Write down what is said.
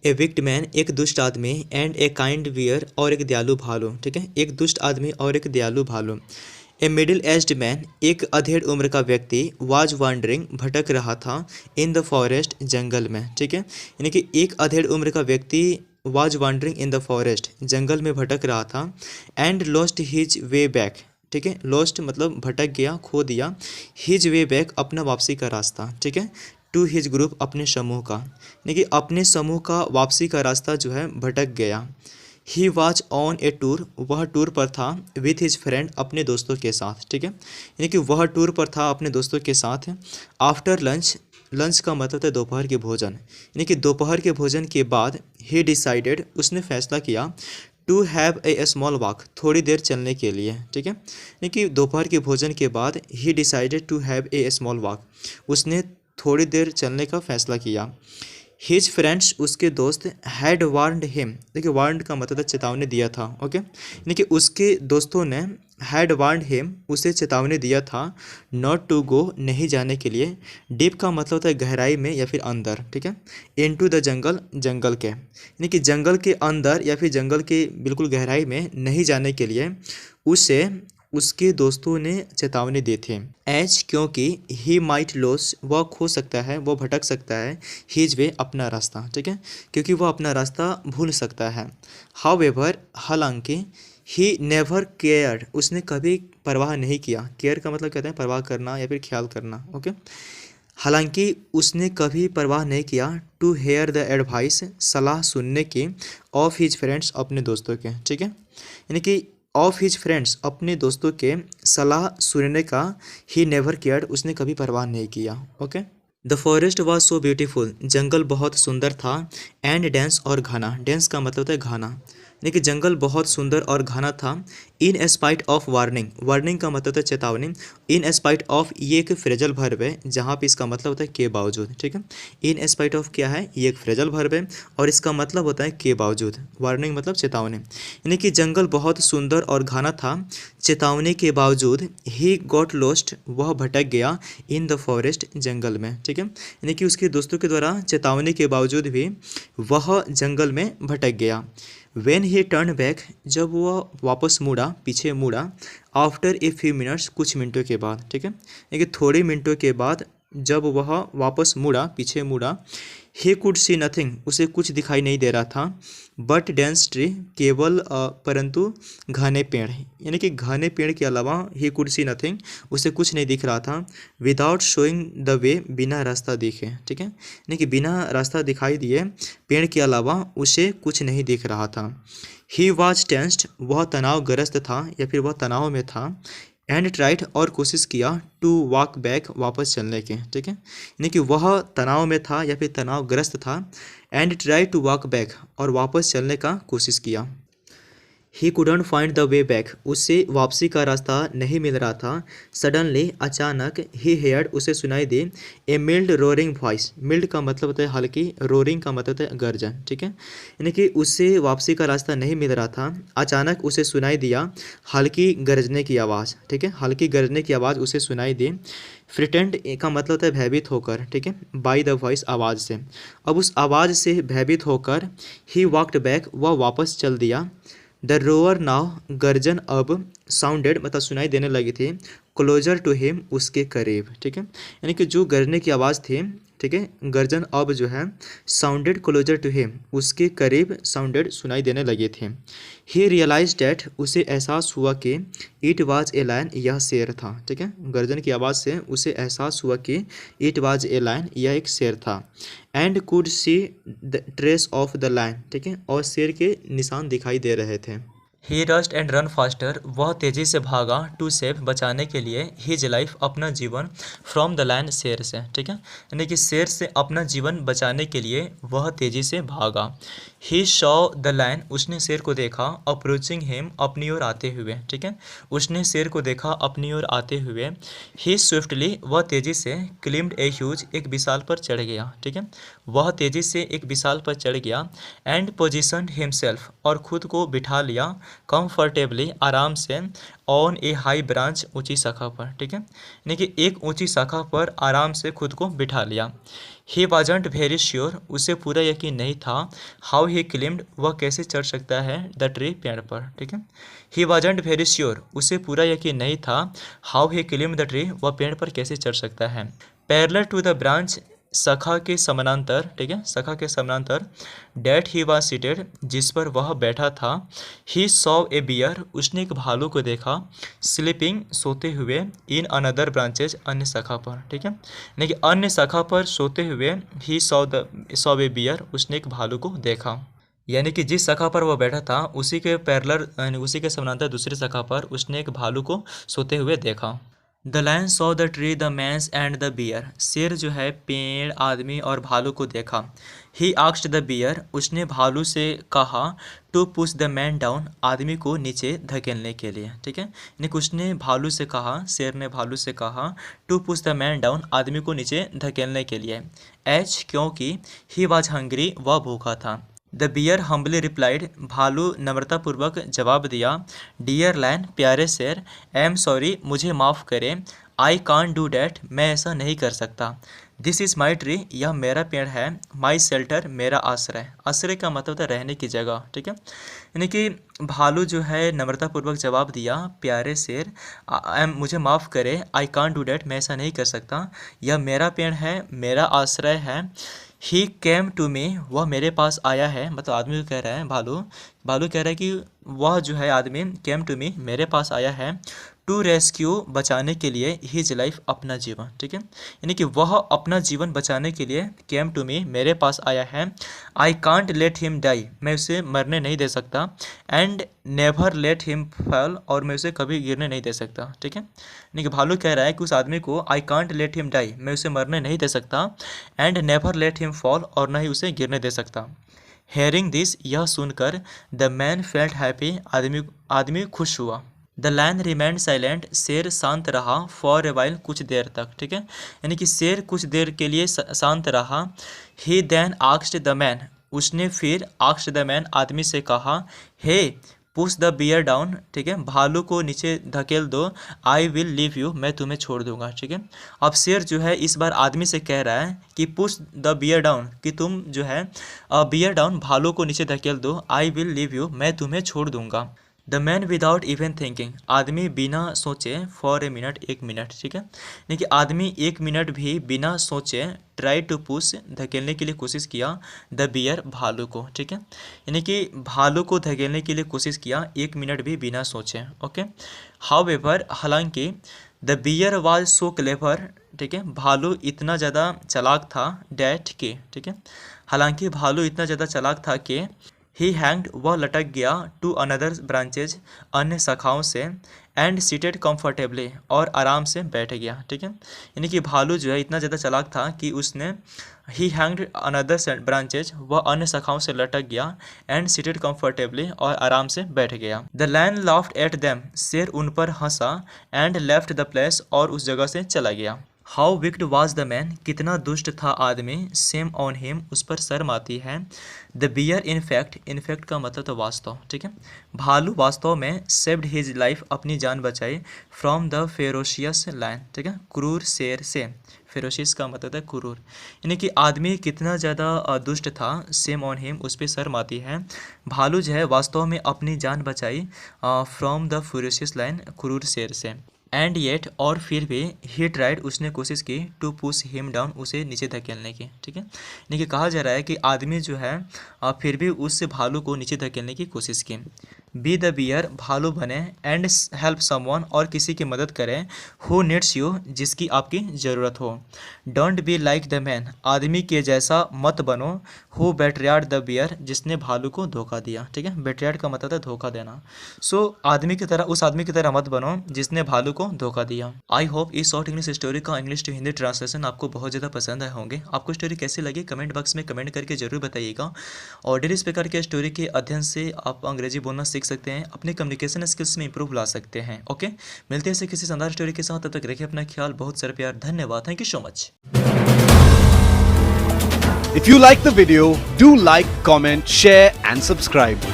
ए wicked man एक दुष्ट आदमी एंड ए काइंड बियर और एक दयालु भालू। ठीक है, एक दुष्ट आदमी और एक दयालु भालू। ए मिडिल एज्ड मैन एक अधेड़ उम्र का व्यक्ति वाज वांडरिंग भटक रहा था इन द फॉरेस्ट जंगल में। ठीक है, यानी कि एक अधेड़ उम्र का व्यक्ति was wandering in the forest जंगल में भटक रहा था and lost his way back. ठीक है, लॉस्ट मतलब भटक गया, खो दिया, हिज वे बैक अपना वापसी का रास्ता। ठीक है, टू हिज ग्रुप अपने समूह का, यानी कि अपने समूह का वापसी का रास्ता जो है भटक गया। He was on A tour, वह टूर पर था विथ हिज फ्रेंड अपने दोस्तों के साथ। ठीक है, यानी कि वह टूर पर था अपने दोस्तों के साथ। आफ्टर लंच, लंच का मतलब है दोपहर के भोजन, यानी कि दोपहर के भोजन के बाद ही डिसाइडेड, उसने फैसला किया to have a small walk, थोड़ी देर चलने के लिए। ठीक है, यानी कि दोपहर के भोजन के बाद ही decided to have a small walk, उसने थोड़ी देर चलने का फैसला किया। हिज फ्रेंड्स, उसके दोस्त, हैड वार्नड हिम, देखिए वार्नड का मतलब चेतावनी दिया था। ओके, यानी कि उसके दोस्तों ने हैड वार्नड हिम, उसे चेतावनी दिया था, नॉट टू गो, नहीं जाने के लिए। डीप का मतलब होता है गहराई में या फिर अंदर। ठीक है, इनटू द जंगल, जंगल के, यानी कि जंगल के अंदर या फिर जंगल के बिल्कुल गहराई में नहीं जाने के लिए उसे उसके दोस्तों ने चेतावनी दी थी। एज, क्योंकि ही माइट लॉस, वह खो सकता है, वह भटक सकता है, हिज वे, अपना रास्ता। ठीक है, क्योंकि वह अपना रास्ता भूल सकता है। हाउ एवर, हालांकि, ही नेवर केयर्ड, उसने कभी परवाह नहीं किया। केयर का मतलब कहते हैं परवाह करना या फिर ख्याल करना। ओके, हालांकि उसने कभी परवाह नहीं किया टू हेयर द एडवाइस, सलाह सुनने की, ऑफ हिज फ्रेंड्स, अपने दोस्तों के। ठीक है, यानी कि ऑफ हिज फ्रेंड्स, अपने दोस्तों के सलाह सुनने का, ही नेवर केयर्ड, उसने कभी परवाह नहीं किया। Okay, the forest was so beautiful, जंगल बहुत सुंदर था, एंड डेंस, और घना, डेंस का मतलब होता है घना, यानी कि जंगल बहुत सुंदर और घना था। In spite of warning, warning का मतलब होता है चेतावनी। इन स्पाइट ऑफ, ये एक फ्रेजल वर्ब है जहाँ पे इसका मतलब होता है के बावजूद। ठीक है, इन स्पाइट ऑफ क्या है, ये एक फ्रेजल वर्ब है और इसका मतलब होता है के बावजूद। वार्निंग मतलब चेतावनी, यानी कि जंगल बहुत सुंदर और घना था, चेतावनी के बावजूद। ही गॉट लॉस्ट, वह भटक गया, इन द फॉरेस्ट, जंगल में। ठीक है, यानी कि उसके दोस्तों के द्वारा चेतावनी के बावजूद भी वह जंगल में भटक गया। वेन ही टर्न बैक, जब वह वापस मुड़ा, पीछे मुड़ा, आफ्टर ए फ्यू मिनट्स, कुछ मिनटों के बाद। ठीक है, यानी कि थोड़े मिनटों के बाद जब वह वापस मुड़ा, पीछे मुड़ा, ही कुड सी नथिंग, उसे कुछ दिखाई नहीं दे रहा था, बट डेंस ट्री, केवल परंतु घने पेड़, यानी कि घने पेड़ के अलावा ही कुड सी नथिंग, उसे कुछ नहीं दिख रहा था, विदाउट शोइंग द वे, बिना रास्ता दिखे। ठीक है, यानी कि बिना रास्ता दिखाई दिए पेड़ के अलावा उसे कुछ नहीं दिख रहा था। ही वॉज टेंस्ड, वह तनावग्रस्त था या फिर वह तनाव में था, एंड ट्राइड, और कोशिश किया, टू वॉक बैक, वापस चलने के। ठीक है, यानी कि वह तनाव में था या फिर तनावग्रस्त था, and try to walk back, और वापस चलने का कोशिश किया। He couldn't find the way back, उससे वापसी का रास्ता नहीं मिल रहा था। सडनली, अचानक, ही हेयर्ड, उसे सुनाई दी, a mild roaring voice, mild का मतलब होता है हल्की, रोरिंग का मतलब होता है गर्जन। ठीक है, यानी कि उससे वापसी का रास्ता नहीं मिल रहा था, अचानक उसे सुनाई दिया हल्की गरजने की आवाज़। ठीक है, हल्की गरजने की आवाज़ उसे सुनाई दी। फ्रिटेंड का मतलब होता है भयभीत होकर। ठीक है, बाई द वॉइस, आवाज़ से। अब उस आवाज़ से भयभीत होकर ही वॉकड बैक, वह वापस चल दिया। द रोअर नाव, गर्जन अब, साउंडेड मतलब सुनाई देने लगी थी, क्लोजर टू हिम, उसके करीब। ठीक है, यानी कि जो गरजने की आवाज़ थी, ठीक है, गर्जन अब जो है, साउंडेड क्लोजर टू हिम, उसके करीब साउंडेड सुनाई देने लगे थे। ही रियलाइज डैट, उसे एहसास हुआ कि इट वाज ए लायन, यह शेर था। ठीक है, गर्जन की आवाज़ से उसे एहसास हुआ कि इट वाज ए लायन, यह एक शेर था। And could see the trace of the lion, ठीक है, और शेर के निशान दिखाई दे रहे थे। ही रस्ट एंड रन फास्टर, वह तेजी से भागा, टू सेव, बचाने के लिए, हिज लाइफ, अपना जीवन, फ्रॉम द लायन, शेर से। ठीक है, यानी कि शेर से अपना जीवन बचाने के लिए वह तेजी से भागा। ही शॉ द लायन, उसने शेर को देखा, अप्रोचिंग हिम, अपनी ओर आते हुए। ठीक है, उसने शेर को देखा अपनी ओर आते हुए। ही स्विफ्टली, वह तेजी से, क्लिम्ड ए ह्यूज, एक विशाल पर चढ़ गया। ठीक है, वह तेजी से एक विशाल पर चढ़ गया। एंड पोजिशनड हिमसेल्फ, और खुद को बिठा लिया, कंफर्टेबली, आराम से, ऑन ए हाई ब्रांच, ऊंची शाखा पर। ठीक है, यानी कि एक ऊंची शाखा पर आराम से खुद को बिठा लिया। ही वाजंट वेरी श्योर, उसे पूरा यकीन नहीं था। हाउ ही क्लिम्ड, वह कैसे चढ़ सकता है द ट्री, पेड़ पर, ठीक है। ही वाजंट वेरी श्योर, उसे पूरा यकीन नहीं था। हाउ ही क्लिम्ड द ट्री, वह पेड़ पर कैसे चढ़ सकता है। पैरेलल टू द ब्रांच, शाखा के समानांतर, ठीक है, शाखा के समानांतर। डेट ही वाज सीटेड, जिस पर वह बैठा था। ही सॉ ए बियर, उसने एक भालू को देखा। स्लीपिंग, सोते हुए। इन अनदर ब्रांचेज, अन्य शाखा पर, ठीक है, यानी कि अन्य शाखा पर सोते हुए। ही सॉ ए बियर, उसने एक भालू को देखा। यानी कि जिस शाखा पर वह बैठा था उसी के पैरेलल यानी उसी के समानांतर दूसरी शाखा पर उसने एक भालू को सोते हुए देखा। The lion saw the tree the man's and the bear, शेर जो है पेड़, आदमी और भालू को देखा। ही आस्क्ड द बियर, उसने भालू से कहा। To push the man down, आदमी को नीचे धकेलने के लिए, ठीक है, यानी कि उसने भालू से कहा, शेर ने भालू से कहा। To push the man down, आदमी को नीचे धकेलने के लिए। एच, क्योंकि। ही वाज हंग्री, वह भूखा था। द बियर हम्बली रिप्लाइड, भालू नम्रतापूर्वक जवाब दिया। डियर लायन, प्यारे शेर। एम सॉरी, मुझे माफ़ करें। आई कांट डू डैट, मैं ऐसा नहीं कर सकता। दिस इज़ माई ट्री, यह मेरा पेड़ है। माई शेल्टर, मेरा आश्रय। आश्रय का मतलब था रहने की जगह, ठीक है, यानी कि भालू जो है नम्रतापूर्वक जवाब दिया, प्यारे शेर, मुझे माफ़ करे। आई कांट डू डैट, मैं ऐसा नहीं कर सकता। यह मेरा पेड़ है, मेरा आश्रय है। ही केम टू मी, वह मेरे पास आया है, मतलब आदमी को कह रहा है, भालू कह रहा है कि वह जो है आदमी केम टू मी, मेरे पास आया है। टू रेस्क्यू, बचाने के लिए। हिज लाइफ, अपना जीवन, ठीक है, यानी कि वह अपना जीवन बचाने के लिए केम टू मी, मेरे पास आया है। I can't let him die, मैं उसे मरने नहीं दे सकता। And never let him fall, और मैं उसे कभी गिरने नहीं दे सकता, ठीक है, यानी कि भालू कह रहा है कि उस आदमी को I can't let him die, मैं उसे मरने नहीं दे सकता। And never let him fall, और न ही उसे गिरने दे सकता। हेयरिंग दिस, यह सुनकर। द मैन फेल्ट हैप्पी, आदमी खुश हुआ। द लायन रिमेंड साइलेंट, शेर शांत रहा। फॉर ए वाइल, कुछ देर तक, ठीक है, यानी कि शेर कुछ देर के लिए शांत रहा। ही देन आस्क्ड द मैन, उसने फिर आस्क्ड द मैन, आदमी से कहा। हे पुश द बियर डाउन, ठीक है, भालू को नीचे धकेल दो। आई विल लीव यू, मैं तुम्हें छोड़ दूंगा, ठीक है। अब शेर जो है इस बार आदमी से कह रहा है कि पुश द बियर डाउन, कि तुम जो है बियर डाउन, भालू को नीचे धकेल दो। आई विल लीव यू, मैं तुम्हें छोड़ दूंगा। The man without even thinking, आदमी बिना सोचे। फॉर ए मिनट, एक मिनट, ठीक है, यानी कि आदमी एक मिनट भी बिना सोचे। ट्राई टू पुश, धकेलने के लिए कोशिश किया। द बियर, भालू को, ठीक है, यानी कि भालू को धकेलने के लिए कोशिश किया, एक मिनट भी बिना सोचे। ओके, हाउ एवर, हालांकि। The bear was so clever, ठीक है, भालू इतना ज़्यादा चालाक था। डैट के, ठीक है, हालांकि भालू इतना ज़्यादा चालाक था कि। ही हैंग्ड, वह लटक गया। टू अनदर ब्रांचेज, अन्य शाखाओं से। एंड सीटेड कंफर्टेबली, और आराम से बैठ गया, ठीक है, यानी कि भालू जो है इतना ज़्यादा चालाक था कि उसने। ही हैंग्ड अनदर ब्रांचेज, वह अन्य शाखाओं से लटक गया। एंड सीटेड कंफर्टेबली, और आराम से बैठ गया। The lion laughed at them, शेर उन पर हंसा। एंड लेफ्ट द प्लेस, और उस जगह से चला गया। How wicked was the man, कितना दुष्ट था आदमी। सेम ऑन हिम, उस पर शर्म आती है। द बियर इनफैक्ट का मतलब तो वास्तव, ठीक है, भालू वास्तव में सेव्ड हिज लाइफ, अपनी जान बचाई। फ्रॉम द फेरोशियस लायन, ठीक है, क्रूर शेर से। फेरोशियस का मतलब है क्रूर, यानी कि आदमी कितना ज़्यादा दुष्ट था। सेम ऑन हिम, उस पर शर्म आती है। भालू जो है वास्तव में अपनी जान बचाई। फ्रॉम द फेरोशियस लायन, क्रूर शेर से। एंड येट, और फिर भी। ही ट्राइड, उसने कोशिश की। टू पुश हिम डाउन, उसे नीचे धकेलने की, ठीक है, यानी कि कहा जा रहा है कि आदमी जो है फिर भी उससे भालू को नीचे धकेलने की कोशिश की। बी द बियर, भालू बने। एंड हेल्प समवन, और किसी की मदद करें। हु नीड्स यू, जिसकी आपकी ज़रूरत हो। Don't be like the man, आदमी के जैसा मत बनो। हु बेट्रियाड द बियर, जिसने भालू को धोखा दिया, ठीक है, बेट्रियाड का मतलब है धोखा देना। सो आदमी की तरह, उस आदमी की तरह मत बनो जिसने भालू को धोखा दिया। आई होप इस शॉर्ट इंग्लिश स्टोरी का इंग्लिश टू हिंदी ट्रांसलेशन आपको बहुत ज़्यादा पसंद आए होंगे। आपको स्टोरी कैसी लगी कमेंट बॉक्स में कमेंट करके जरूर बताइएगा। और डेली इस प्रकार के स्टोरी के अध्ययन से आप अंग्रेजी बोलना सीख सकते हैं, अपने कम्युनिकेशन स्किल्स में इंप्रूव ला सकते हैं। ओके, मिलते हैं ऐसे किसी शानदार स्टोरी के साथ, तब तक रखिए अपना ख्याल। बहुत सारा प्यार, धन्यवाद, thank you so much. If you like the video, do like, comment, share and subscribe.